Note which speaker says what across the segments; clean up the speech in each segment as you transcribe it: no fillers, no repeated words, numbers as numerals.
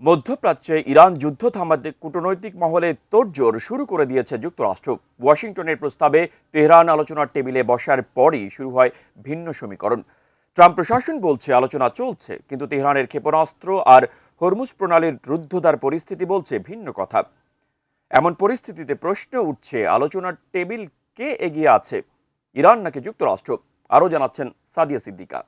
Speaker 1: মধ্যপ্রাচ্যে ইরান যুদ্ধ থামাতে কূটনৈতিক মহলে তোড়জোড় শুরু করে দিয়েছে যুক্তরাষ্ট্র। ওয়াশিংটনের প্রস্তাবে তেহরান আলোচনার টেবিলে বসার পরই শুরু হয় ভিন্ন সমীকরণ। ট্রাম্প প্রশাসন বলছে আলোচনা চলছে, কিন্তু তেহরানের ক্ষেপণাস্ত্র আর হরমুজ প্রণালীর রুদ্ধদ্বার পরিস্থিতি বলছে ভিন্ন কথা। এমন পরিস্থিতিতে প্রশ্ন উঠছে, আলোচনার টেবিল কে এগিয়ে আছে, ইরান নাকি যুক্তরাষ্ট্র? আরও জানাচ্ছেন সাদিয়া সিদ্দিকা।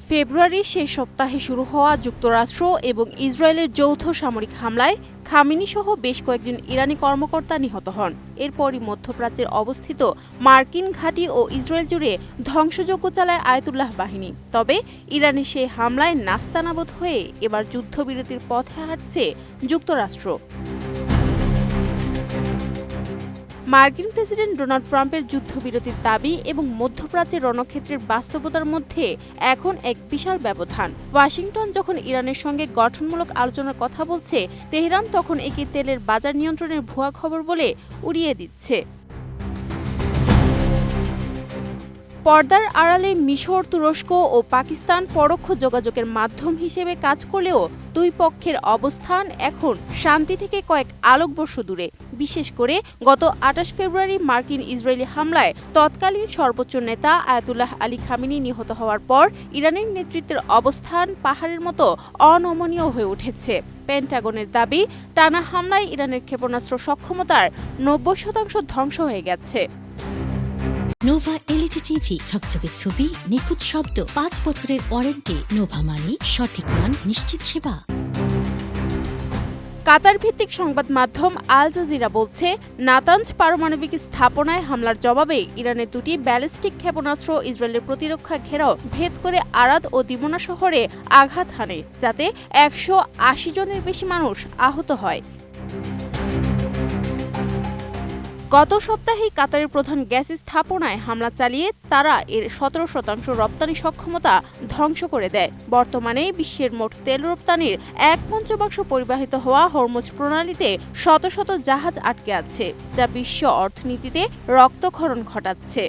Speaker 2: ফেব্রুয়ারির শেষ সপ্তাহে শুরু হওয়া যুক্তরাষ্ট্র এবং ইসরায়েলের যৌথ সামরিক হামলায় খামেনি সহ বেশ কয়েকজন ইরানি কর্মকর্তা নিহত হন। এরপরই মধ্যপ্রাচ্যের অবস্থিত মার্কিন ঘাঁটি ও ইসরায়েল জুড়ে ধ্বংসযজ্ঞ চালায় আয়াতুল্লাহ বাহিনী। তবে ইরানের সেই হামলায় নাস্তানাবুদ হয়ে এবার যুদ্ধবিরতির পথে হাঁটছে যুক্তরাষ্ট্র। মার্কিন প্রেসিডেন্ট ডোনাল্ড ট্রাম্পের যুদ্ধবিরতির দাবি এবং মধ্যপ্রাচ্যের রণক্ষেত্রের বাস্তবতার মধ্যে এখন এক বিশাল ব্যবধান। ওয়াশিংটন যখন ইরানের সঙ্গে গঠনমূলক আলোচনার কথা বলছে, তেহরান তখন একে তেলের বাজার নিয়ন্ত্রণের ভুয়া খবর বলে উড়িয়ে দিচ্ছে। পর্দার আড়ালে মিশর, তুরস্ক ও পাকিস্তান পরোক্ষ যোগাযোগের মাধ্যম হিসেবে কাজ করলেও দুই পক্ষের অবস্থান এখন শান্তি থেকে কয়েক আলোকবর্ষ দূরে। বিশেষ করে গত ২৮ ফেব্রুয়ারি মার্কিন ইসরায়েলি হামলায় তৎকালীন সর্বোচ্চ নেতা আয়াতুল্লাহ আলী খামেনি নিহত হওয়ার পর ইরানের নেতৃত্বের অবস্থান পাহাড়ের মতো অনমনীয় হয়ে উঠেছে। পেন্টাগনের দাবি, টানা হামলায় ইরানের ক্ষেপণাস্ত্র সক্ষমতার ৯০% ধ্বংস হয়ে গেছে।
Speaker 3: নোভা এলইডি টিভি, ঝকঝকে ছবি, নিখুঁত শব্দ, ৫ বছরের ওয়ারেন্টি। নোভা মানি সঠিক মান, নিশ্চিত সেবা।
Speaker 2: কাতার ভিত্তিক সংবাদ মাধ্যম আল জাজিরা বলছে, নাতানজ পারমাণবিক স্থাপনায় হামলার জবাবে ইরানের দুটি ব্যালিস্টিক ক্ষেপণাস্ত্র ইসরায়েলের প্রতিরক্ষা ঘেরাও ভেদ করে আরাদ ও দিমোনা শহরে আঘাত হানে, যাতে ১৮০ জনের বেশি মানুষ আহত হয়। গত সপ্তাহেই কাতারের প্রধান গ্যাস স্থাপনায় হামলা চালিয়ে তারা এর ১৭% রপ্তানি সক্ষমতা ধ্বংস করে দেয়। বর্তমানে বিশ্বের মোট তেল রপ্তানির ১/৫ পরিবাহিত হওয়া হরমুজ প্রণালীতে শত শত জাহাজ আটকে আছে, যা বিশ্ব অর্থনীতিতে রক্তক্ষরণ ঘটাচ্ছে।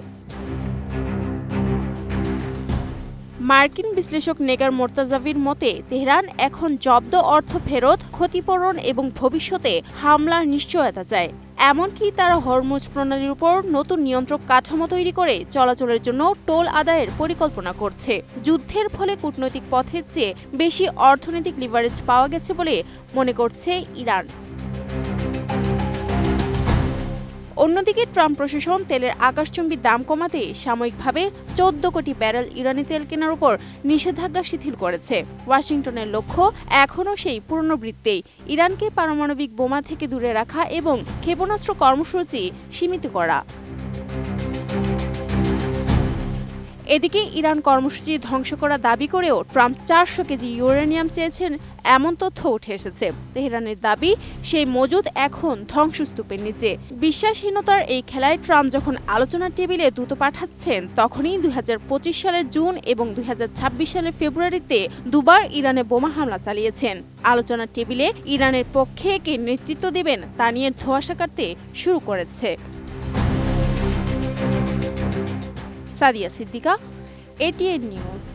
Speaker 2: মার্কিন বিশ্লেষক নেগার মোর্তাজাভির মতে, তেহরান এখন জব্দ অর্থ ফেরত, ক্ষতিপূরণ এবং ভবিষ্যতে হামলার নিশ্চয়তা চায়। এমনকি তারা হরমুজ প্রণালীর উপর নতুন নিয়ন্ত্রক কাঠামো তৈরি করে চলাচলের জন্য টোল আদায়ের পরিকল্পনা করছে। যুদ্ধের ফলে কূটনৈতিক পথের চেয়ে বেশি অর্থনৈতিক লিভারেজ পাওয়া গেছে বলে মনে করছে ইরান। অন্যদিকে ট্রাম্প প্রশাসন তেলের আকাশচুম্বী দাম কমাতে সাময়িকভাবে ১৪ কোটি ব্যারেল ইরানি তেল কেনার উপর নিষেধাজ্ঞা শিথিল করেছে। ওয়াশিংটনের লক্ষ্য এখনও সেই পুনরাবৃত্তেই, ইরানকে পারমাণবিক বোমা থেকে দূরে রাখা এবং ক্ষেপণাস্ত্র কর্মসূচি সীমিত করা। এদিকে ইরান কর্মসূচি ধ্বংস করা দাবি করেও ট্রাম্প ৪০০ কেজি ইউরেনিয়াম চেয়েছেন, এমন তথ্য উঠে এসেছে। তেহরানের দাবি, সেই মজুদ এখন ধ্বংসস্তূপের নিচে। বিশ্বাসহীনতার এই খেলায় ট্রাম্প যখন আলোচনার টেবিলে দূত পাঠাচ্ছেন, তখনই ২০২৫ সালের জুন এবং ২০২৬ সালের ফেব্রুয়ারিতে দুবার ইরানে বোমা হামলা চালিয়েছেন। আলোচনার টেবিলে ইরানের পক্ষে কে নেতৃত্ব দেবেন তা নিয়ে ধোঁয়াশা কাটতে শুরু করেছে। Sadia Siddika, ATN news.